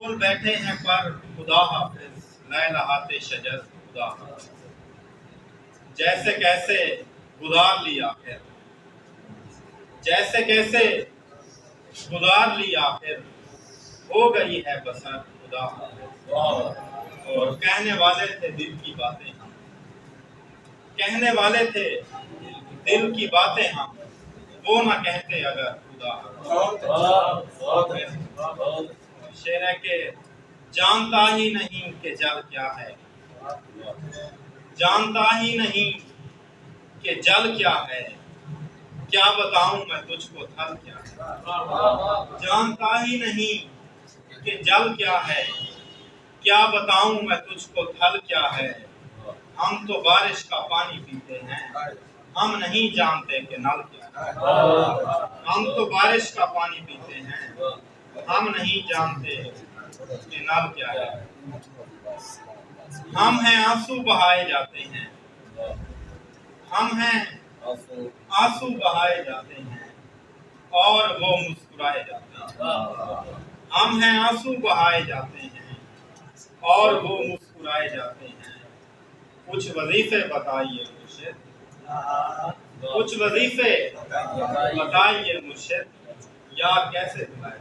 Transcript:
پھول بیٹھے ہیں پر خدا حافظ، لے لہاتے شجر خدا حافظ، جیسے کیسے گزار لی آخر، جیسے کیسے گزار لی آخر، ہو گئی ہے بسر خدا حافظ۔ اور کہنے والے تھے دل کی باتیں ہم، کہنے والے تھے دل کی باتیں ہم، وہ نہ کہتے اگر خدا حافظ۔ شعر ہے کہ جانتا ہی نہیں کہ جل کیا ہے، جانتا ہی نہیں کہ جل کیا ہے، کیا بتاؤں میں تجھ کو تھل کیا ہے۔ جانتا ہی نہیں کہ جل کیا ہے، کیا بتاؤں میں تجھ کو تھل کیا ہے۔ ہم تو بارش کا پانی پیتے ہیں، ہم نہیں جانتے کہ نل کیا ہے۔ ہم تو بارش کا پانی پیتے ہیں، ہم نہیں جانتے کہ نل کیا ہے۔ ہم ہیں آنسو بہائے جاتے ہیں، ہم ہیں آنسو بہائے جاتے ہیں، اور وہ مسکرائے جاتے ہیں۔ ہم ہیں آنسو بہائے جاتے ہیں، اور وہ مسکرائے جاتے ہیں۔ کچھ وظیفے بتائیے مرشد، کچھ وظیفے بتائیے مرشد، یار کیسے بلائے۔